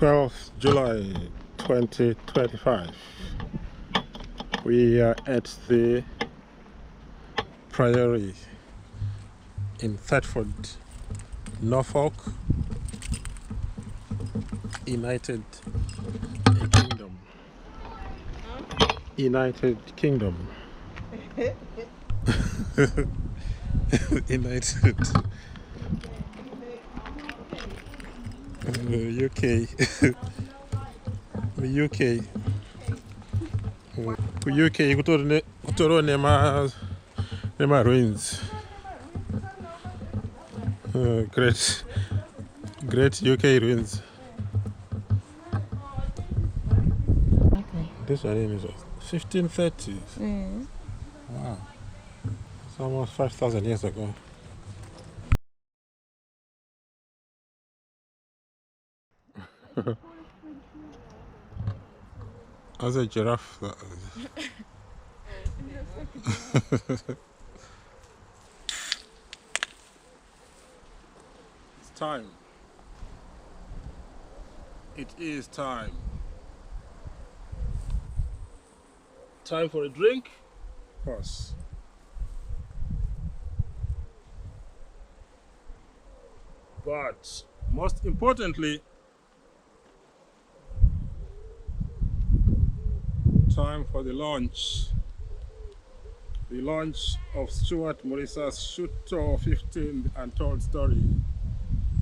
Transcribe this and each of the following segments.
12th July 2025. We are at the Priory in Thetford, Norfolk, United Kingdom. United Kingdom. United UK. UK. UK kutoro nema ruins. Great UK ruins. Okay. This one is 1530s. Mm. Wow. It's almost 5,000 years ago. As a giraffe. It's time. It is time. Time for a drink? Of course. But most importantly, time for the launch. The launch of Stewart Murisa's Shooter 15 Untold story.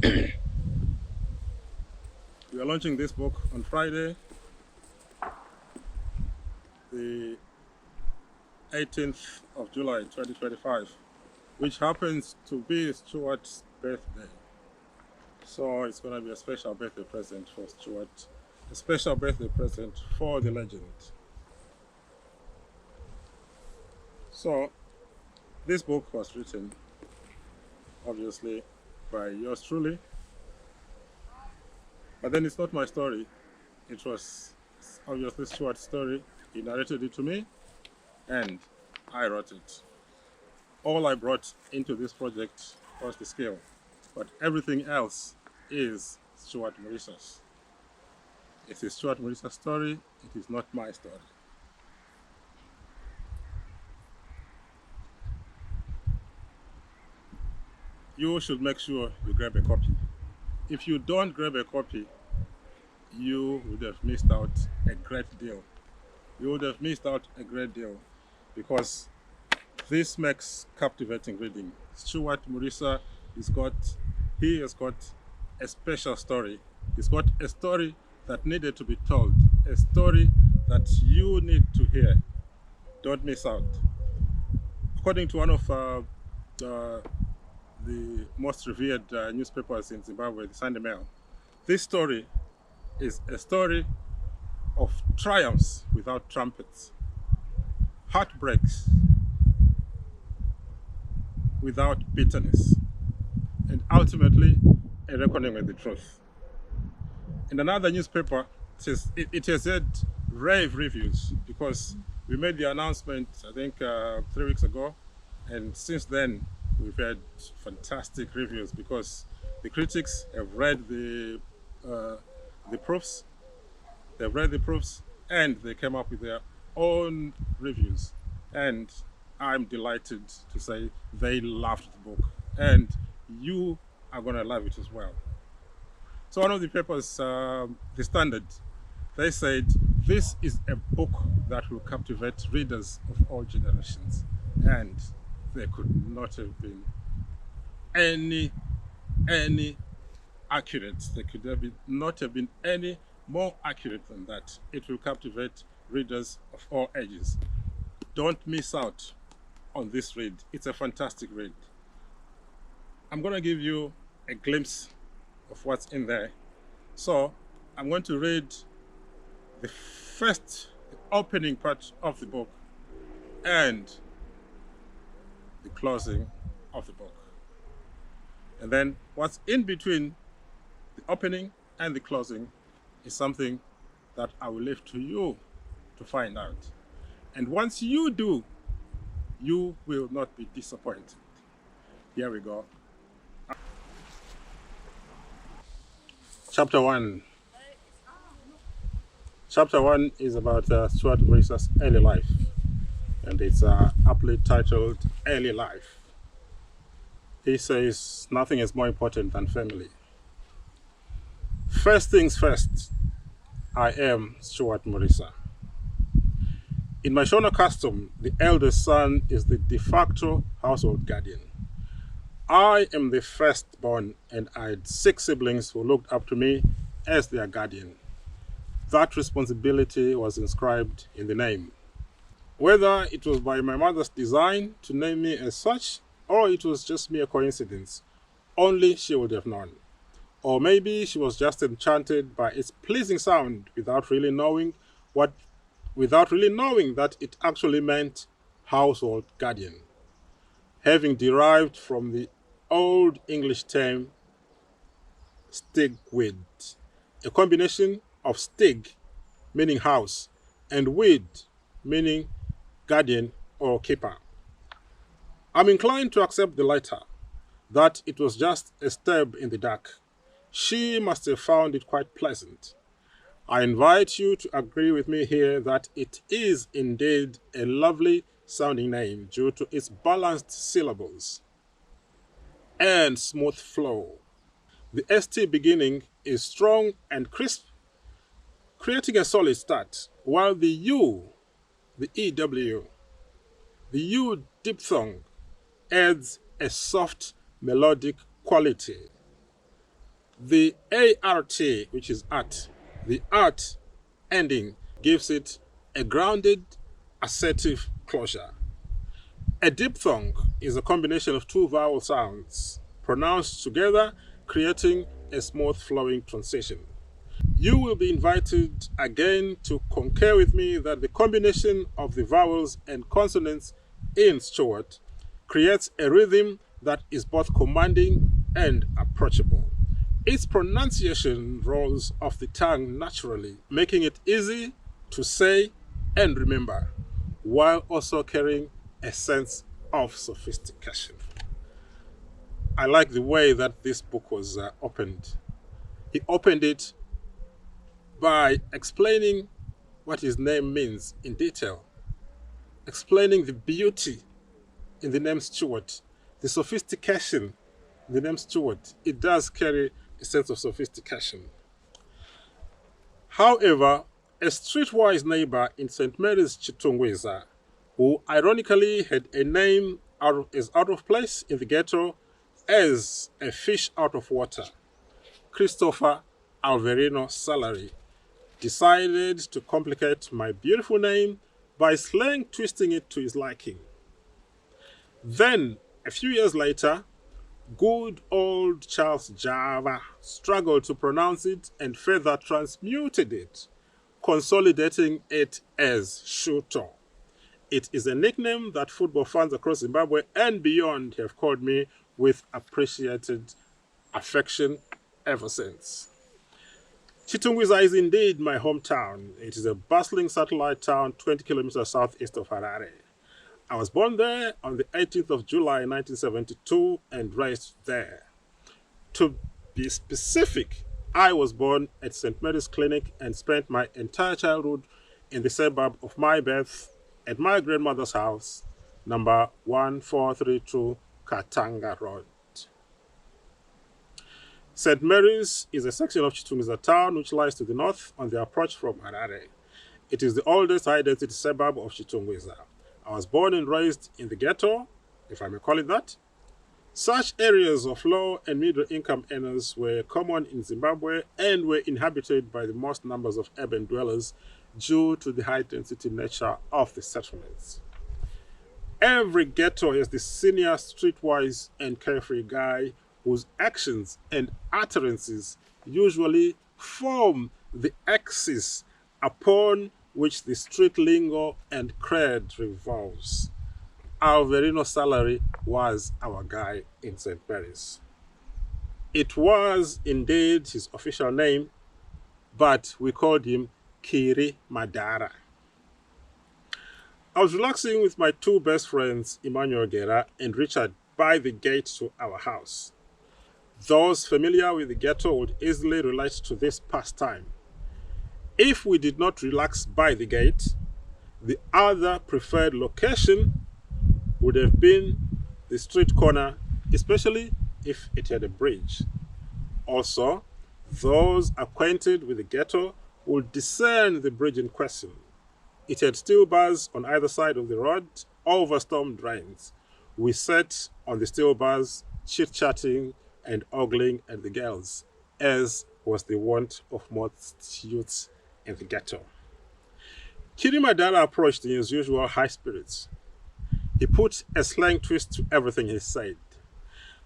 We are launching this book on Friday, the 18th of July 2025, which happens to be Stewart's birthday. So it's going to be a special birthday present for Stewart, a special birthday present for the legend. So this book was written, obviously, by yours truly, but then it's not my story. It was obviously Stewart's story. He narrated it to me, and I wrote it. All I brought into this project was the skill, but everything else is Stewart Murisa's. It is Stewart Murisa's story. It is not my story. You should make sure you grab a copy. If you don't grab a copy, you would have missed out a great deal. You would have missed out a great deal because this makes captivating reading. Stewart Murisa has got a special story. He's got a story that needed to be told, a story that you need to hear. Don't miss out. According to one of the most revered newspapers in Zimbabwe, the Sunday Mail, this story is a story of triumphs without trumpets, heartbreaks without bitterness, and ultimately a reckoning with the truth. In another newspaper, it has had rave reviews because we made the announcement, I think, 3 weeks ago, and since then we've had fantastic reviews because the critics have read the proofs. They've read the proofs and they came up with their own reviews. And I'm delighted to say they loved the book. And you are going to love it as well. So one of the papers, The Standard, they said, this is a book that will captivate readers of all generations. And there could not have been any accurate. There could not have been any more accurate than that. It will captivate readers of all ages. Don't miss out on this read. It's a fantastic read. I'm going to give you a glimpse of what's in there. So I'm going to read the opening part of the book and the closing of the book. And then what's in between the opening and the closing is something that I will leave to you to find out. And once you do, you will not be disappointed. Here we go. Chapter 1. Chapter 1 is about Stuart Murisa's early life, and it's aptly titled Early Life. He says nothing is more important than family. First things first, I am Stewart Murisa. In my Shona custom, the eldest son is the de facto household guardian. I am the firstborn, and I had 6 siblings who looked up to me as their guardian. That responsibility was inscribed in the name. Whether it was by my mother's design to name me as such, or it was just mere coincidence, only she would have known. Or maybe she was just enchanted by its pleasing sound without really knowing that it actually meant household guardian, having derived from the Old English term stigwid, a combination of stig, meaning house, and wid, meaning guardian or keeper. I'm inclined to accept the latter, that it was just a stab in the dark. She must have found it quite pleasant. I invite you to agree with me here that it is indeed a lovely sounding name due to its balanced syllables and smooth flow. The ST beginning is strong and crisp, creating a solid start, while the U, the EW, the U diphthong adds a soft melodic quality. The ART, which is at, the art ending gives it a grounded, assertive closure. A diphthong is a combination of 2 vowel sounds pronounced together, creating a smooth flowing transition. You will be invited again to concur with me that the combination of the vowels and consonants in Stewart creates a rhythm that is both commanding and approachable. Its pronunciation rolls off the tongue naturally, making it easy to say and remember, while also carrying a sense of sophistication. I like the way that this book was opened. He opened it by explaining what his name means in detail, explaining the beauty in the name Stewart, the sophistication in the name Stewart. It does carry a sense of sophistication. However, a streetwise neighbor in St. Mary's Chitungwiza, who ironically had a name is out of place in the ghetto as a fish out of water, Christopher Alverino Salary, decided to complicate my beautiful name by slang twisting it to his liking. Then, a few years later, good old Charles Java struggled to pronounce it and further transmuted it, consolidating it as Shuto. It is a nickname that football fans across Zimbabwe and beyond have called me with appreciated affection ever since. Chitungwiza is indeed my hometown. It is a bustling satellite town 20 kilometers southeast of Harare. I was born there on the 18th of July 1972 and raised there. To be specific, I was born at St. Mary's Clinic and spent my entire childhood in the suburb of my birth at my grandmother's house, number 1432 Katanga Road. St. Mary's is a section of Chitungwiza town which lies to the north on the approach from Harare. It is the oldest high-density suburb of Chitungwiza. I was born and raised in the ghetto, if I may call it that. Such areas of low and middle-income earners were common in Zimbabwe and were inhabited by the most numbers of urban dwellers due to the high-density nature of the settlements. Every ghetto has the senior streetwise and carefree guy whose actions and utterances usually form the axis upon which the street lingo and cred revolves. Alverino Salary was our guy in St. Mary's. It was indeed his official name, but we called him Kiri Madara. I was relaxing with my 2 best friends, Emmanuel Gera and Richard, by the gate to our house. Those familiar with the ghetto would easily relate to this pastime. If we did not relax by the gate, the other preferred location would have been the street corner, especially if it had a bridge. Also, those acquainted with the ghetto would discern the bridge in question. It had steel bars on either side of the road over storm drains. We sat on the steel bars, chit-chatting and ogling at the girls, as was the wont of most youths in the ghetto. Kirimadara approached in his usual high spirits. He put a slang twist to everything he said.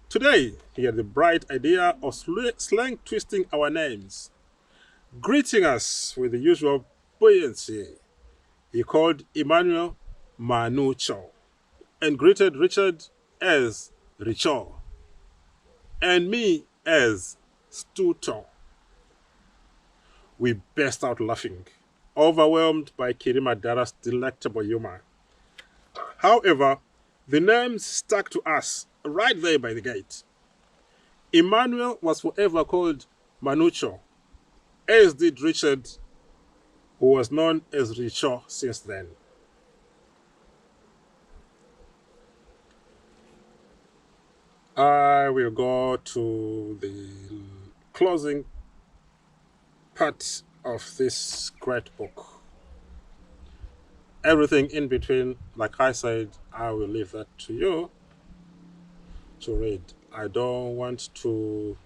Today, he had the bright idea of slang twisting our names. Greeting us with the usual buoyancy, he called Emmanuel Manucho and greeted Richard as Richo and me as Stuto. We burst out laughing, overwhelmed by Kirimadara's delectable humor. However, the names stuck to us right there by the gate. Emmanuel was forever called Manucho, as did Richard, who was known as Richo since then. I will go to the closing part of this great book. Everything in between, like I said, I will leave that to you to read. I don't want to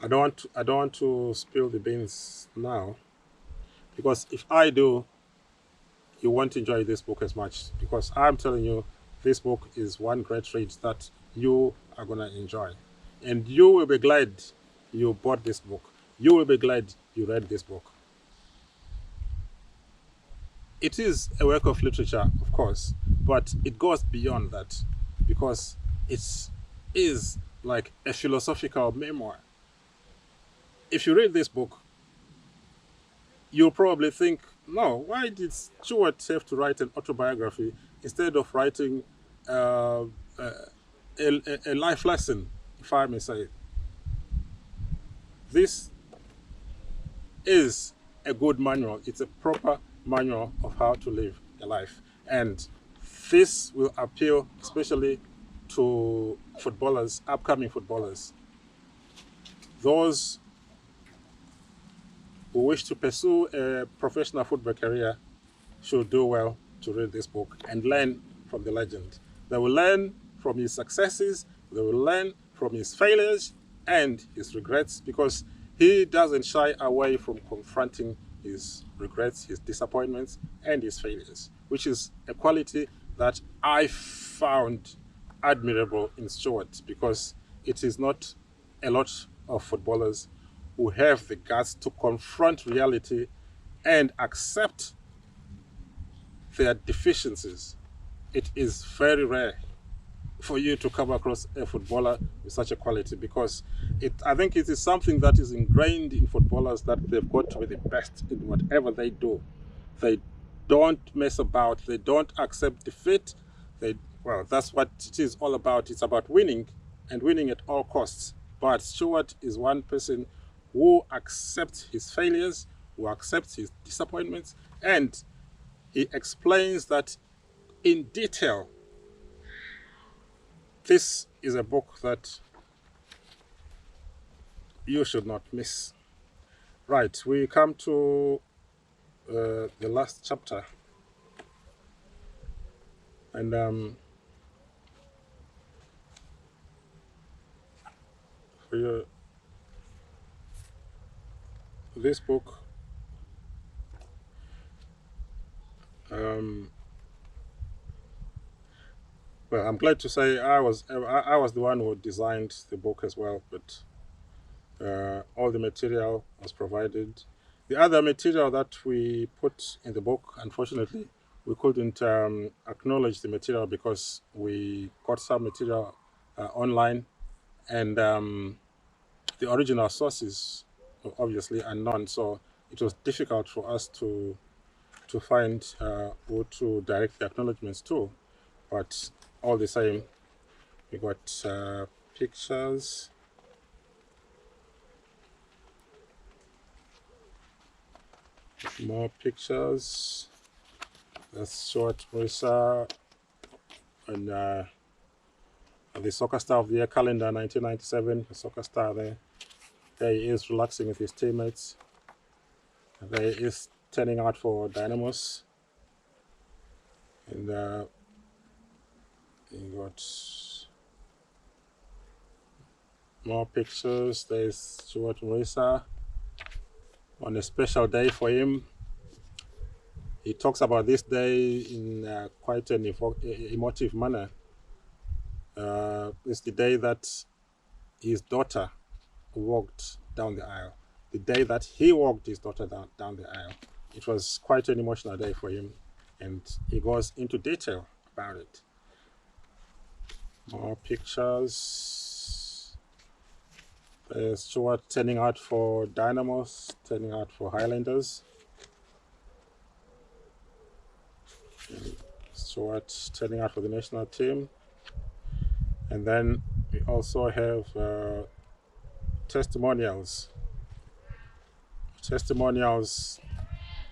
I don't want to spill the beans now, because if I do, you won't enjoy this book as much, because I'm telling you, this book is one great read that you are going to enjoy. And you will be glad you bought this book. You will be glad you read this book. It is a work of literature, of course, but it goes beyond that, because it is like a philosophical memoir. If you read this book, you'll probably think, no, why did Stewart have to write an autobiography instead of writing a life lesson, if I may say? This is a good manual. It's a proper manual of how to live a life. And this will appeal especially to footballers, upcoming footballers. Those who wish to pursue a professional football career should do well to read this book and learn from the legend. They will learn from his successes, they will learn from his failures and his regrets, because he doesn't shy away from confronting his regrets, his disappointments, and his failures, which is a quality that I found admirable in Stewart, because it is not a lot of footballers who have the guts to confront reality and accept their deficiencies. It is very rare for you to come across a footballer with such a quality, because I think it is something that is ingrained in footballers, that they've got to be the best in whatever they do. They don't mess about. They don't accept defeat. That's what it is all about. It's about winning, and winning at all costs. But Stewart is one person who accepts his failures, who accepts his disappointments, and he explains that in detail. This is a book that you should not miss. Right, we come to the last chapter. And for you, this book, well, I'm glad to say I was the one who designed the book as well, but all the material was provided. The other material that we put in the book, unfortunately, we couldn't acknowledge the material because we got some material online, and the original sources were obviously unknown, so it was difficult for us to find who to direct the acknowledgements to. But all the same, We got pictures. More pictures. That's Stewart, Murisa, and the Soccer Star of the Year calendar 1997. The Soccer Star there. There he is relaxing with his teammates. There he is turning out for Dynamos. And you got more pictures. There's Stewart Murisa on a special day for him. He talks about this day in quite an emotive manner. It's the day that his daughter walked down the aisle. The day that he walked his daughter down the aisle. It was quite an emotional day for him, and he goes into detail about it. More pictures. There's Stewart turning out for Dynamos, turning out for Highlanders. Stewart turning out for the national team. And then we also have testimonials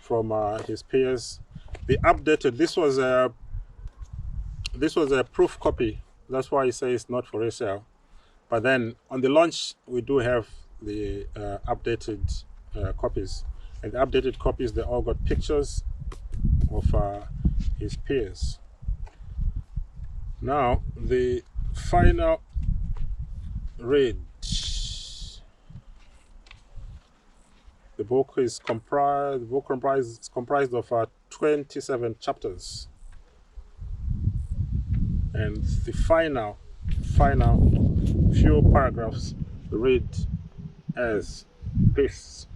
from his peers. The updated. This was a proof copy. That's why he says not for resale. But then on the launch, we do have the updated copies. And the updated copies, they all got pictures of his peers. Now, the final read. The book is comprised of 27 chapters, and the final few paragraphs read as this.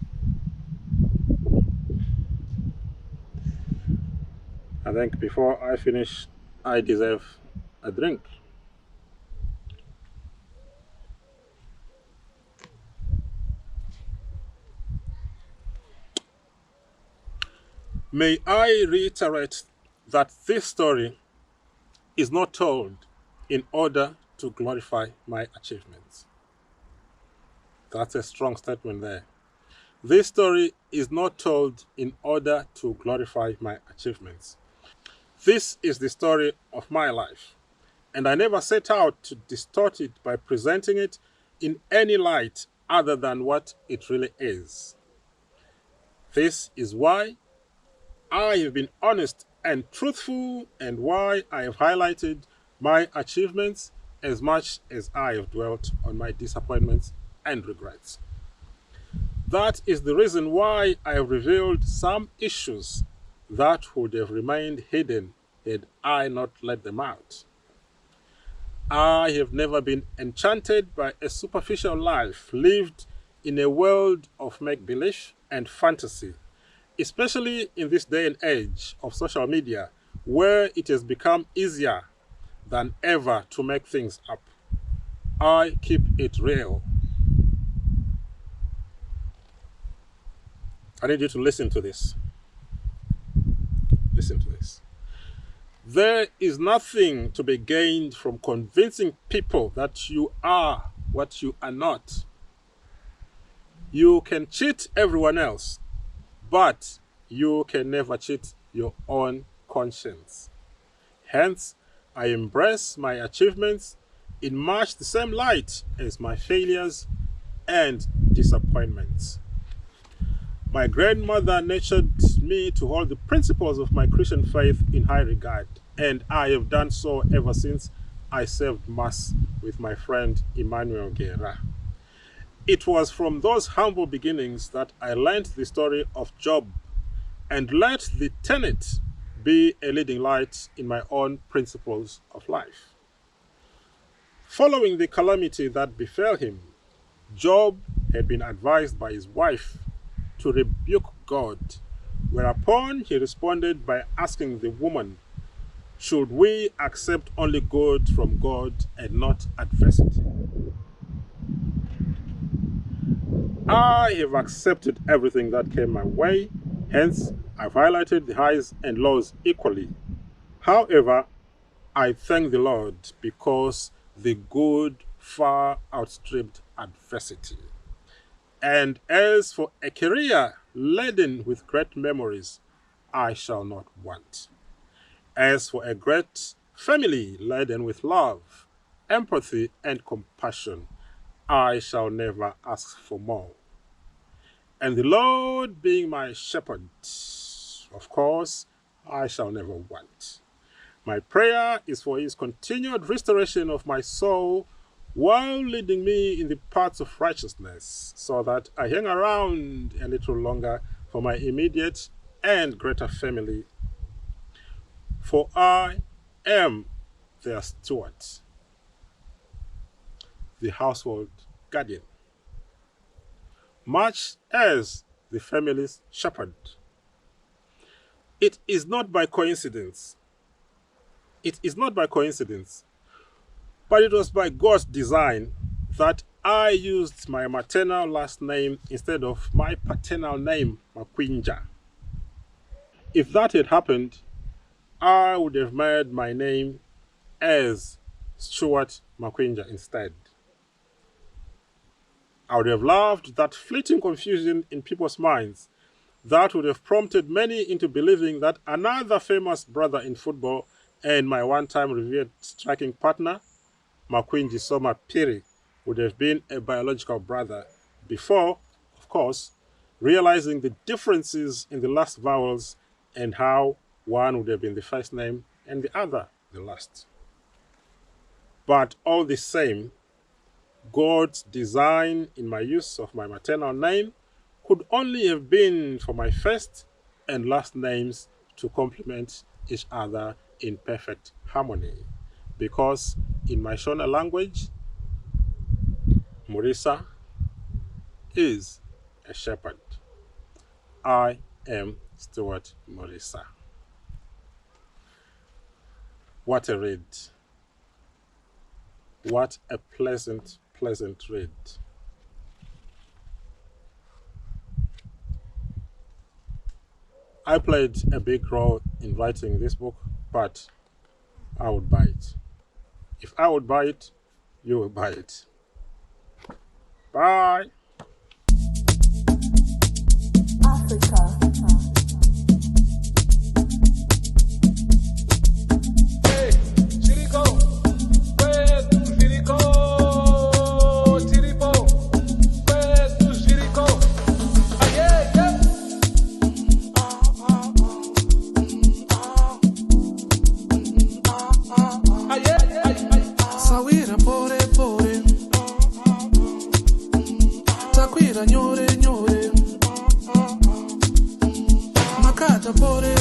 I think before I finish, I deserve a drink. May I reiterate that this story is not told in order to glorify my achievements. That's a strong statement there. This story is not told in order to glorify my achievements. This is the story of my life, and I never set out to distort it by presenting it in any light other than what it really is. This is why I have been honest and truthful, and why I have highlighted my achievements as much as I have dwelt on my disappointments and regrets. That is the reason why I have revealed some issues that would have remained hidden had I not let them out. I have never been enchanted by a superficial life lived in a world of make-believe and fantasy, especially in this day and age of social media, where it has become easier than ever to make things up. I keep it real. I need you to listen to this. Listen to this. There is nothing to be gained from convincing people that you are what you are not. You can cheat everyone else, but you can never cheat your own conscience. Hence, I embrace my achievements in much the same light as my failures and disappointments. My grandmother nurtured me to hold the principles of my Christian faith in high regard, and I have done so ever since I served Mass with my friend Emmanuel Guerra. It was from those humble beginnings that I learned the story of Job, and let the tenet be a leading light in my own principles of life. Following the calamity that befell him, Job had been advised by his wife to rebuke God, whereupon he responded by asking the woman, should we accept only good from God and not adversity? I have accepted everything that came my way, hence I've highlighted the highs and lows equally. However, I thank the Lord because the good far outstripped adversity. And as for a career laden with great memories, I shall not want. As for a great family laden with love, empathy, and compassion, I shall never ask for more. And the Lord being my shepherd, of course, I shall never want. My prayer is for his continued restoration of my soul while leading me in the paths of righteousness, so that I hang around a little longer for my immediate and greater family. For I am their steward, the household guardian, much as the family's shepherd. It is not by coincidence. It is not by coincidence, but it was by God's design that I used my maternal last name instead of my paternal name, Makwinja. If that had happened, I would have made my name as Stewart Makwinja instead. I would have loved that fleeting confusion in people's minds that would have prompted many into believing that another famous brother in football and my one-time revered striking partner, Makwinji Soma Piri, would have been a biological brother before, of course, realizing the differences in the last vowels and how one would have been the first name and the other the last. But all the same, God's design in my use of my maternal name could only have been for my first and last names to complement each other in perfect harmony. Because in my Shona language, Murisa is a shepherd. I am Stewart Murisa. What a read. What a pleasant read. I played a big role in writing this book, but I would buy it. If I would buy it, you will buy it. Bye. Africa. Nyore, makata pore